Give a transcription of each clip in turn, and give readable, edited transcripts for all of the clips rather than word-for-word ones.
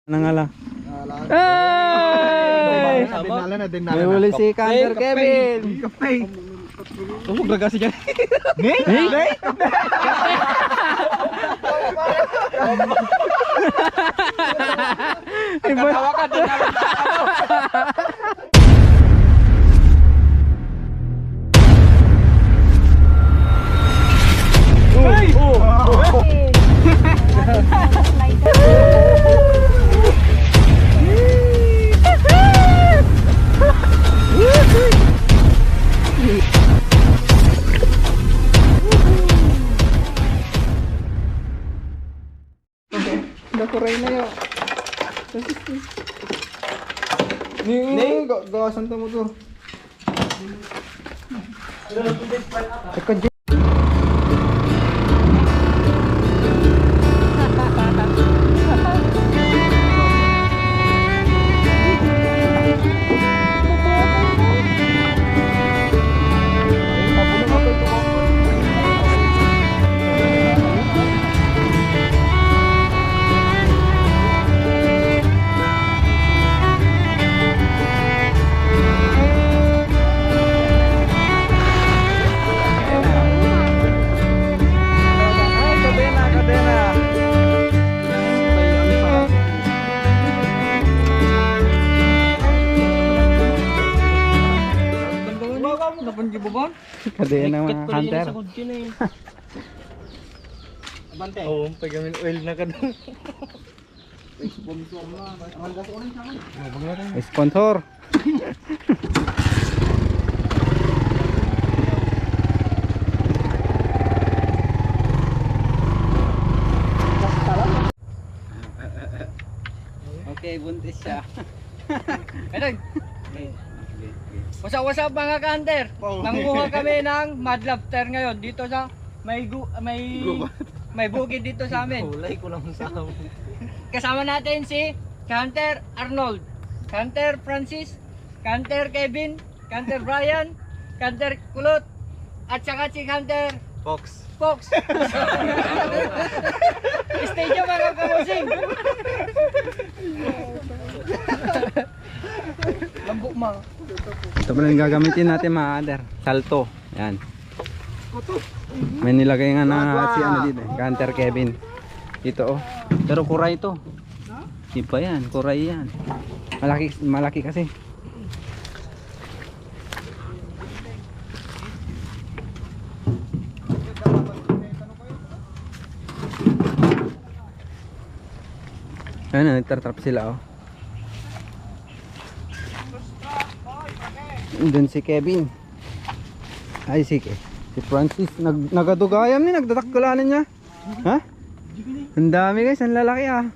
Nangala. Hey! May uli si Kanter Kevin. Tumog na kasi dyan. Nagkatawa ka din. Nakuray na yun. Ning, gawasan to mo to. Kadena mga hunter. Oo, pagamin oil na ka doon. Sponsor. Okay, buntis siya. Ayun. What's up mga ka-hunter? Nanguha kami ng mud lobster ngayon dito sa may bukid dito sa amin. Kulay ko lang sa amin. Kasama natin si Hunter Arnold, Hunter Francis, Hunter Kevin, Hunter Brian, Hunter Kulot, at saka si Hunter Fox. Stay dyan mga kamusing. Lambok ma. Ito pala yung gagamitin natin mga hunter. Salto. Yan. May nilagay nga na si ano dito. Hunter Kevin. Dito oh. Pero kuray to. Iba yan. Kuray yan. Malaki kasi. Ayun, nagtatrap sila oh. Doon si Kevin. Ay si Francis. Nagadugayam ni, nagdadakkulanan niya. Ha? Ang dami guys, ang lalaki ah.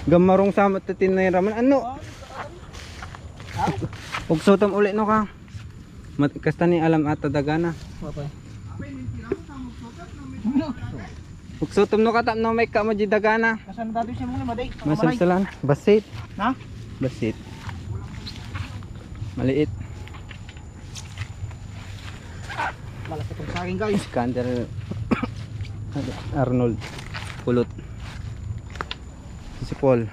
Gamarong samot tatin na raman. Ano? Ugsutam uli no ka. Kasta ni alam ata dagana. Ugsutam no ka no may ka mo di dagana. Kasan dati siya muna maday. Masamsalan. Basit. Na? Basit. Maliit. Malaki itong sa akin guys. Kanter Arnold Kulot. Si Paul.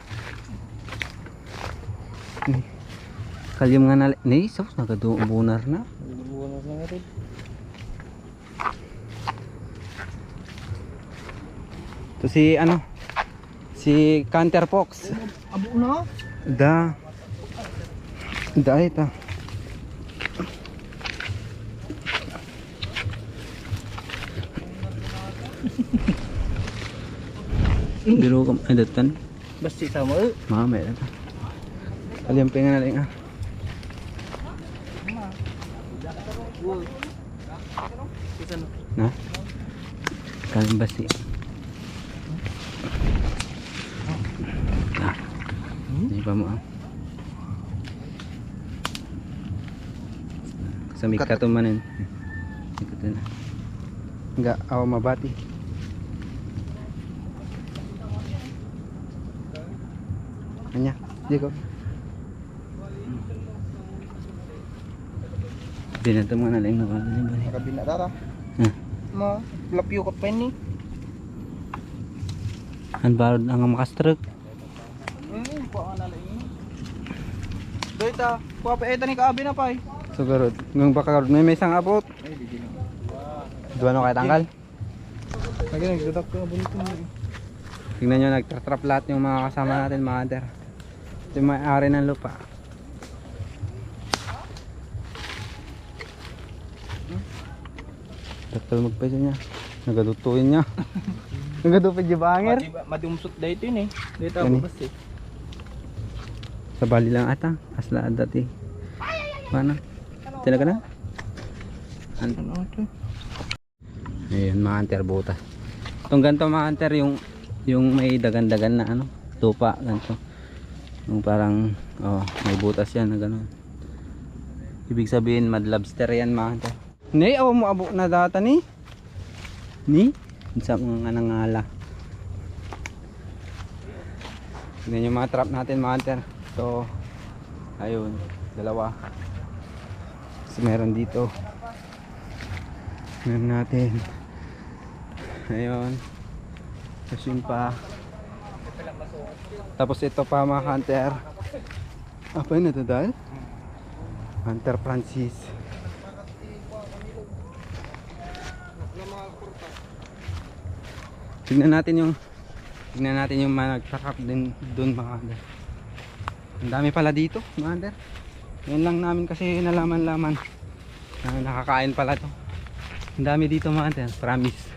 Kalyum nga na. Nay, sos nagadubunar na. Bunas na nga rin. To si ano? Si Kanter Fox. Abo na? Da. Ita. Biro kam adatan. Basti sama. Mama ito. Kaliang pengen naling ah. Nah. Kaliang basti. Nah. Ini pa mo ah. Samik ka to manin. Ito na. Enggak aw mabati. Anya, Diego. Binenta mo na lang na ba ni? Kabila dara. Hmm. Ma, lapyo ka pa ni. Anbarod ang makastruk. Kuha na lang. Dito, kuha pa eta ni kaabi na pay. So garod, ngung baka garod may isang abot. Dua no kaya tanggal. Lagi nagdadak ko abot ko. Tingnan nyo, nagtatrap lahat yung mga kasama natin, mga hunter. Ito yung may-ari ng lupa. Taktal magpesa niya. Nagadutuin niya. Nagadupid yung banger. Madumsot dito yun eh. Dito Gani. ako bas eh. Sa bali lang ata. Asla dati. Mana? Tinaga na? Ano ito? Ayun, mga hunter butas. Itong ganito mga hunter, yung may dagan-dagan na ano, lupa, ganito. Yung parang, oh, may butas yan na gano'n. Ibig sabihin, mad lobster yan mga hunter. Ni, awa mo abo na data ni? Ni? Sa mga nangala. Tignan yung mga trap natin mga hunter. So, ayun, dalawa. So, meron dito. Meron natin. Ayun. Tapos yun pa. Tapos ito pa mga hunter. Apa yun ito dahil? Hunter Francis. Tignan natin yung mga nagtarap din doon mga hunter. Ang dami pala dito mga hunter. Yan lang namin kasi nalaman-laman na nakakain pala to. Ang dami dito mga hunter, promise.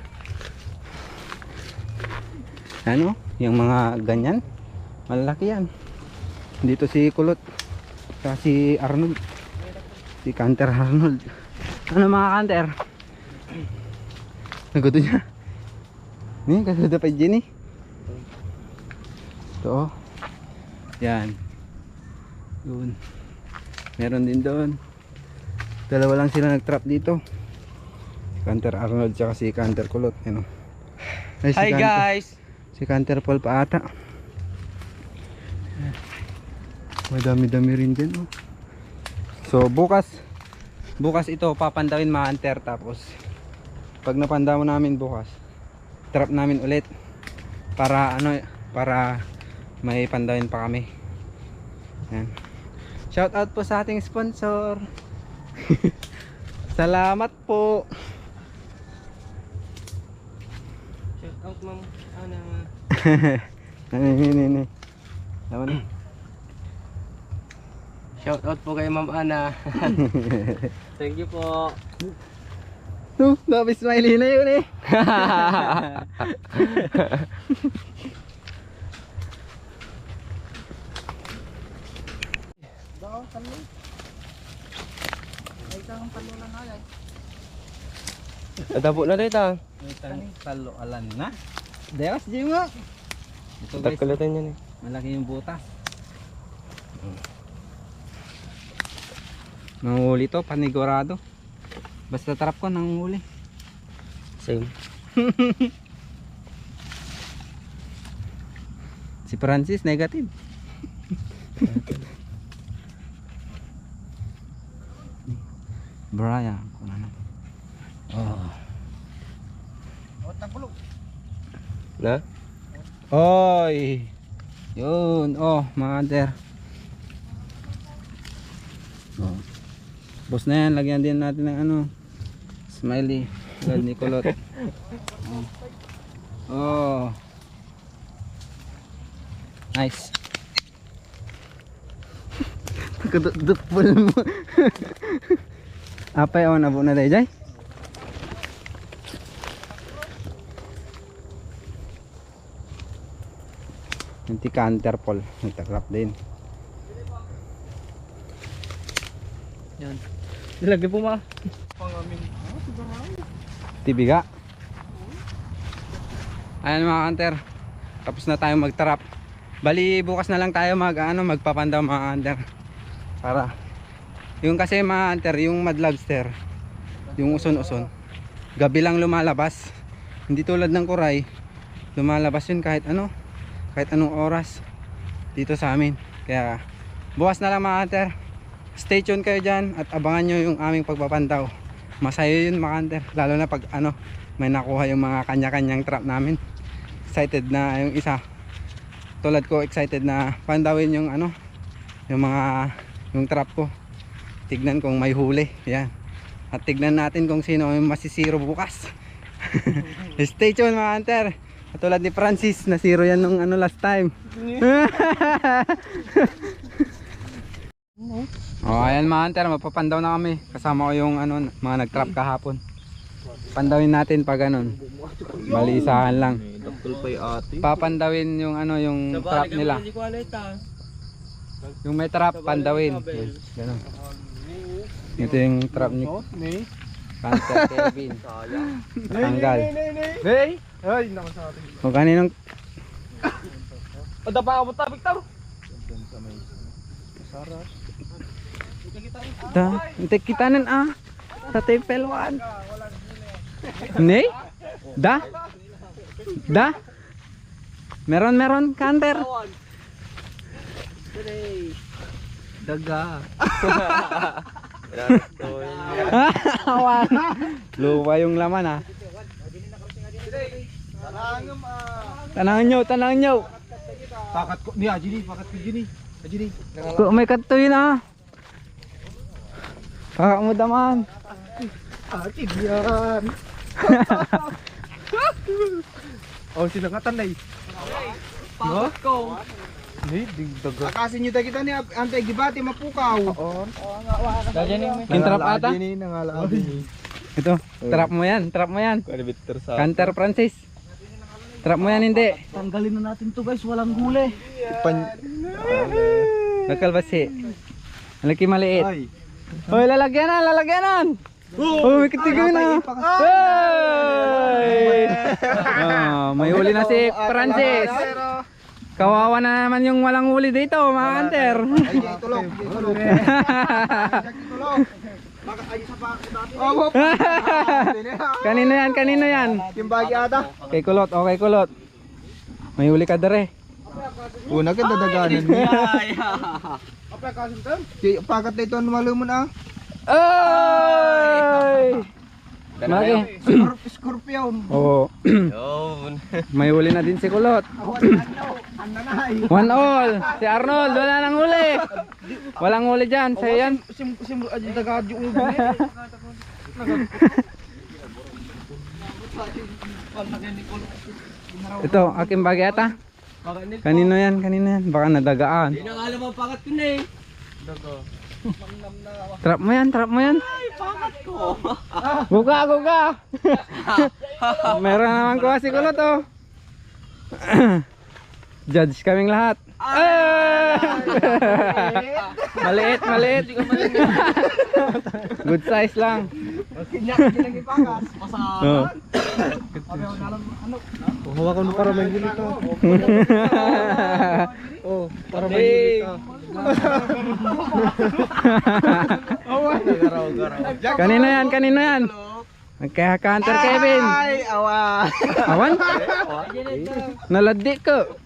Ano? Yung mga ganyan malalaki yan. Dito si Kulot, si Arnold, si Canter Arnold. Ano mga Canter? Naguto niya. Ni kasi dapat dyan eh. Ito oh. Yan. Yun. Meron din doon. Dalawa lang sila nagtrap dito. Si Canter Arnold tsaka si Canter Kulot. Yan, oh. Ay, si Hi Canter. guys! Si Canter Paul pa ata. Madami-dami rin dyan oh. So bukas ito papandawin mga hunter. Tapos pag napanda mo namin bukas, trap namin ulit para ano, para may pandawin pa kami. Yan. Shout out po sa ating sponsor. Salamat po. Shout out ma'am. Ini. Lawan. Shout out po kay Ma'am Ana. Thank you po. No, dapat smiley na yun eh. Adabo na dito. Talo alan na. Dewas di mo. Ito guys, Tagkalitan yan eh. malaki yung butas. Nanguhuli to, panigurado. Basta trap ko, nanguhuli. Same. Si Francis, negative. Brian, kung ano. Oh. Na? Oy! Yun, oh, mother. Oh. Boss na yan, lagyan din natin ng ano, smiley. God ni Kulot. Oh. Oh. Nice. Pagkadutpul mo. Apay ako na po na tayo, Jay. Nanti Canter Paul, nagtakrap din. Yan. Dilagay po ma. Tibiga. Ayan mga Canter, tapos na tayo magtrap. Bali bukas na lang tayo magpapandaw mga Canter. Para yung kasi mga Canter, yung mad lobster, yung uson-uson, gabi lang lumalabas. Hindi tulad ng kuray, lumalabas yun kahit anong oras dito sa amin. Kaya bukas na lang mga hunter, stay tuned kayo dyan at abangan nyo yung aming pagpapandaw. Masaya yun mga hunter, lalo na pag may nakuha yung mga kanya-kanyang trap namin. excited na yung isa. Tulad ko excited na pandawin yung ano, yung trap ko. Tignan kung may huli. Yan. At tignan natin kung sino yung masisiro bukas. Stay tuned mga hunter. Tulad ni Francis, nasiro yan nung ano last time. Oh, ayan mga hunter, mapapandaw na kami. Kasama ko yung ano, mga nag-trap kahapon. Pandawin natin pag ganun. Balisahan lang. Papandawin yung ano, yung trap nila. Yung may trap, pandawin. Yan, ganun. Ito yung trap ni Canter Kevin. Tanggal. Hey! Ay, naman sa atin. O kaninong Ada pa ako ta, Victor. Hintik kita nun sa tepel 1. Ne? Da? Meron Canter. Daga. Awan. Lupa yung laman Tanang nyo. Pakat ko ni Ajini, pakat ko Ajini. Kung may katuyin Kakak mo daman. Atin yan. Oh, sinangatan na Pakot ko. daga. Akasin nyo tayo kita ni Antay Gibati mapukaw. Yung trap ata? Nangala Ajini. Ito, trap mo yan. Kuya Victor sa. Canter Francis. Trap mo yan hindi. Tanggalin na natin to guys, walang huli. Nakalbasi. Malaki maliit. Ay. Hoy, lalagyanan. Oh, may katigoy na. Hey! May huli na si Francis. Kawawa na naman yung walang huli dito, mga hunter. Ay, tulog. Kanino yan? Timbagi ata. Kay Kulot, okay Kulot. May huli ka dere. Una ka dadaganan niya. Pakat na ito ang maluman Ay! Magi. Scorpion. Oo. May huli na din si Kulot. One all. Si Arnold, wala nang huli. Walang huli dyan. Sa'yo yan. Simul aja dagad yung Ito, aking bagi ata. Kanino yan? Baka nadagaan. Pinangala mo pakat ko na eh. Trap mo yan. Ay, pakat ko. Guga. Meron naman kuha si Kulot oh. Judge kaming lahat. Maliit. Good size lang. Oh. Hawa ko para may gilito. Oh, para may gilito. Kanino yan? Kaya Canter Kevin. Ay, awa. Awan? Naladi ko.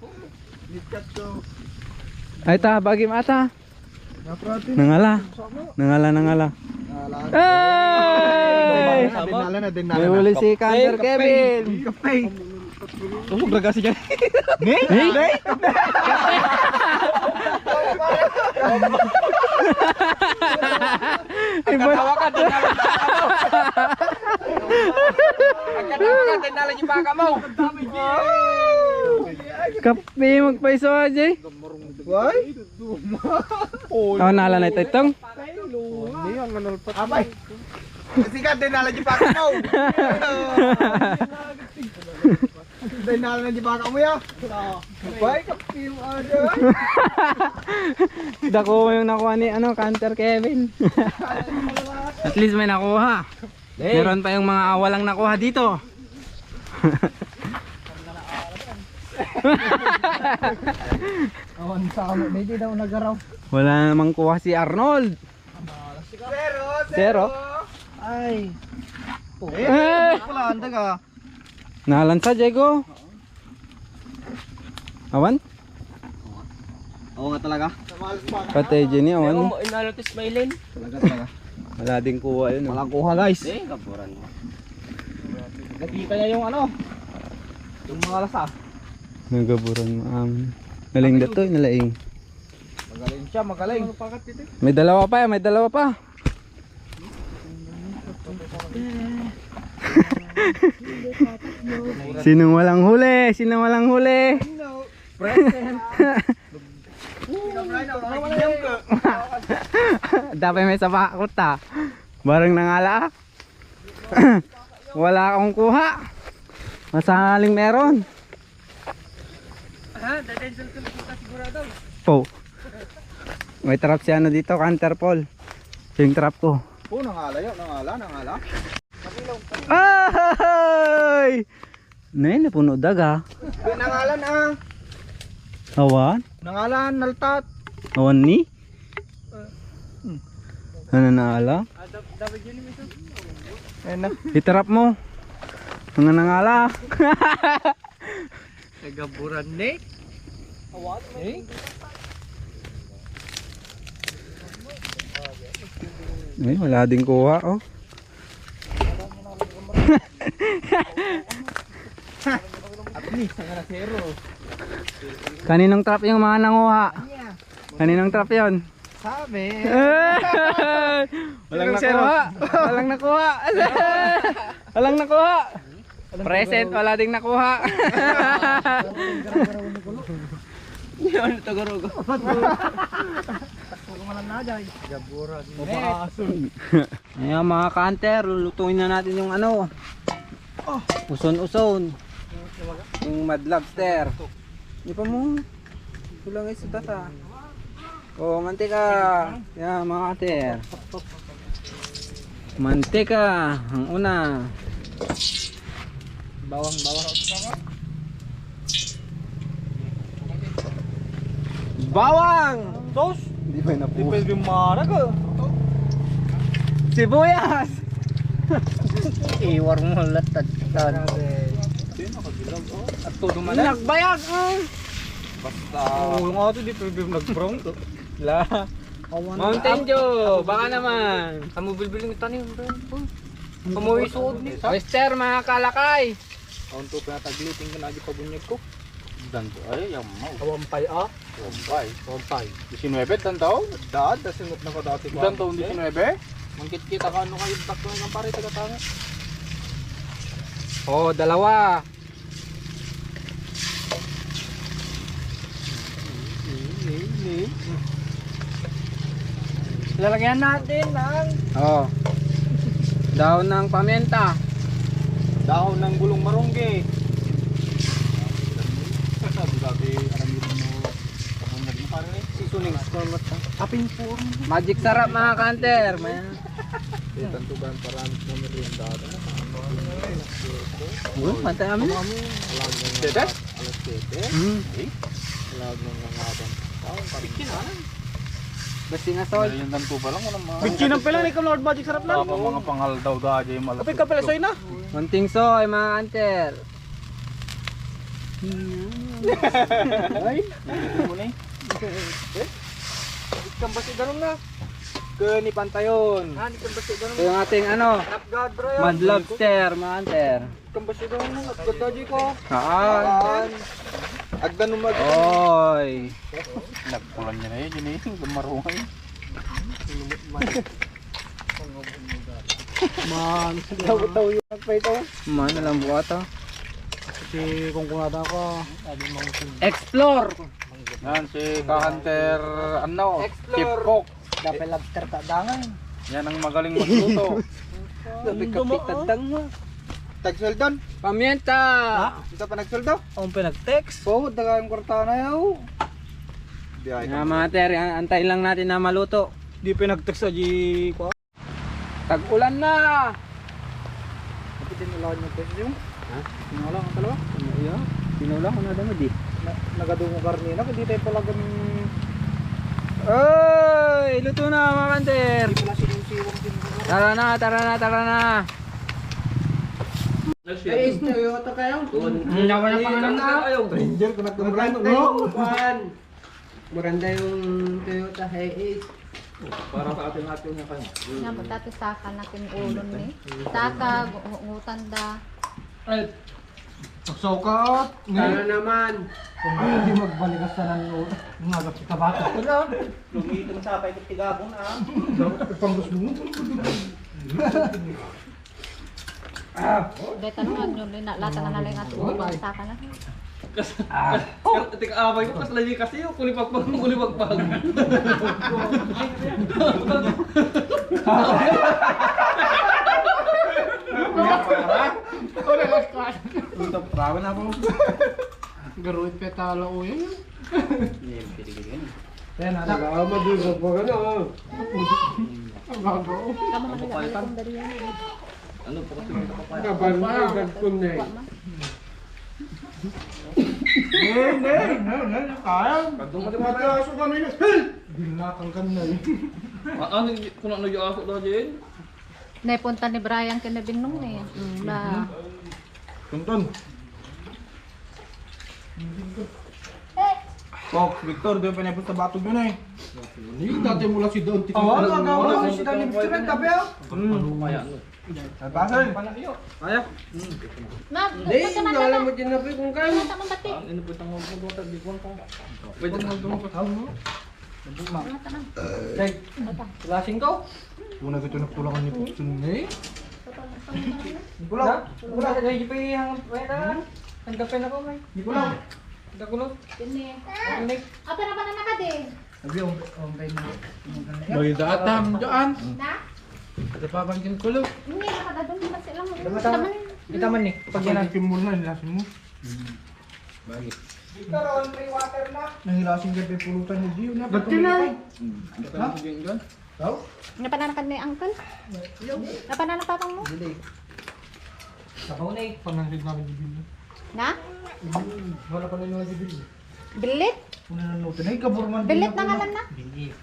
Ay ta, bagi mata. Nangala. Hey! May huli si Canter Kevin. Tumog na kasi dyan. Hey? Katawa ka din nalang yung baka mo. Kape magpaiso aja. Why? Oh, nala na ito itong. Abay. Sikat din nalang yung baka mo. Din nalang yung baka mo ya. Abay, kapil aja. Dako mo yung nakuha ni Canter Kevin. At least may nakuha. Meron pa yung mga walang nakuha dito. Awan sa kamo, hindi daw nagaraw. Wala namang kuha si Arnold. Zero. Ay. Eh! Anda ka. Nalansa, Diego. Awan? Oo nga talaga. Patay, Jenny, awan. Inalotis Maylin. Talaga. Wala din kuha yun. Walang kuha guys. Kapuran mo. Nakita niya yung yung mga lasa. Nagaburan mo galing datoy nalaing. Magaling siya, magaling. May dalawa pa, may dalawa pa. Sinong walang huli? Sinong walang huli? Dapat may sabakot ta. Barang nangala. Wala akong kuha. Masaling meron. Ha? Dadensel ko na sigurado. Po. May trap si ano dito, Canterpol. Yung trap ko. Oh, nangala yun, nangala. Ay! Nay, napuno daga. Nangalan Awan? Nangalan, naltat. Awan ni? Ano na ala? Dapat yun yung miso. Ayun na. Itrap mo. Mga nangala. Nagaburan ni. Ay, wala din kuha, oh. At least, ang na zero. Kaninong trap yung mga nanguha? Kaninong trap yun? Sabi. Walang nakuha. Walang nakuha. Walang nakuha. Present, wala ding nakuha. Yan, tagarogo. Ayan mga kanter, lulutuin na natin yung ano. Uson-uson. Yung mad lobster. Hindi pa mo. Kulang ay sudat ha. Oh, mantika. Yan mga kanter. Mantika. Ang una. Bawang. Bawang! Tos? Hindi pa na Di pwede marag Sibuyas! Iwar mo latat. At todo malang. Nagbayag! Basta. Oo nga ito, di pwede nag-brown to. La. Mountain Dew, baka naman. Kamu bilbiling tanim. Kamu isuod ni. Oyster, mga kalakay. Ang to pinatagliting ko na di pabunyag ko. Danto ay yung mau. Kawampay ah. Wampay. 19 tantaw? Dad, dasingot na ko dati ko. Danto 19? Mangkit kita ka ano kayo takto ng pare taga-tanga. Oh, dalawa. Lalagyan natin ng Oh. Daon ng pamenta. Dahon ng gulong marungge. Dati alam mo pabunyag mo pare. Suning apin po. Magic sarap mga kanter. Tantugan parang mo rin dati. Oh, pantay amin. Dede? Hmm. Basti nga sol. Yung tanto pa lang ano mga. Bitchin ang pala ni Lord Magic sarap na. Mga pangal daw dahil yung malapit. Kapit ka pala soy na. Munting soy mga kanter. Ay, mo ni. Kambasi ganun na. Ke ni pantayon. Ha, ni kambasi ganun. Ito yung ating ano. Tap God bro. Mad lobster mga kanter. Kambasi ganun na. At gadaji ko. Kaan. Agdan numag. Oy. Nagpulan niya na yun eh. Gamarungan. Man, Daw yung nagpay ito. Man alam buhat oh. Si kung kunada ko. Explore. Yan si Ka-Hunter ano. Explore. Chief Cook. dapat lobster ka dangan. Yan ang magaling magluto. Sabi kapitadang mo. Tagsuldon. Pamienta. Ito pa nagsuldo. Ang pinag-text. Po, daga yung kwarta na yaw. Di ay. Nga mga ter, antayin lang natin na maluto. Di pinag-text sa G ko. Tag-ulan na. Kapitin mo lawan yung text yung. Ha? Pinulang ang dalawa. Iya, pinulang ko na damo di. Nagadungo karnina. Hindi tayo pala ganun. Oy, luto na mga kanter. Hindi pala sinusiwang din. Tara na, tara na, tara na. Ay, Toyota kayo. Nawa na pangalan na. Ranger ko nagtumbrang. Maganda yung Toyota Hiace. Para sa ating yung kanya. Napa dati saka na kin ulon ni. Saka ngutan da. Pagsukat. Ano naman? Kung hindi magbalikas na ng loob. Nagap kita bata. Wala. Lumito sa pa ito tigabong na. Panggus mo. Dahil tanong nyo, lata na nalang at uwi sa ka na. Tika away ko kasi lagi kasi yung kulipagpag. Prawa na po. Garuit petala o yan. Yan, ada. Madugag pa ka na. Bago. Kamu manila dari yan. Ano po kasi may kapapaya? Kabanagag ko na eh. Kaya. Kadung ka mataso kami na. Binakang ka na eh. Ano kung ano yung ako daw dyan? Naipunta ni Brian kinabinong na yan. Na, Tonton. Fox, Victor, doon pinapos sa batog yun eh. Hindi, dati mula si Don. Oo, magawa ko si Dani Instrument, tabi ako. Kaya ano? Basel. Kaya? na, Hindi, wala mo dyan na kung kaya. Nata mong bati. Ano po itong mga pagkakot di ko pwede na magdumapataw mo. Nata na. Lasing ko. Una ko ito napulangan ni Fox yun eh. Pulaw. Pulaw. Lagi pa yung wala. Tanggapin ako, may. Hindi ko lang. Dakulot. Kini. Unik. Apa na ba na nakade? May datam dyan. Na? Ada pa bang yung kulog? Hindi, nakadadong naman silang. Kita man ni. Pag yan natin mo na, nilasin mo. Nahilasin ka pa yung pulutan ni Gio na. Ba't yun ay? Ha? Tao? Napananakan ni Uncle? Napananan papang mo? Sabaw na eh. Pananlig namin di Bill. Na? Wala pa na yung di Bill. Bilit? Una na note. Ay, kaburman. Bilit na ngalan na? Bilit.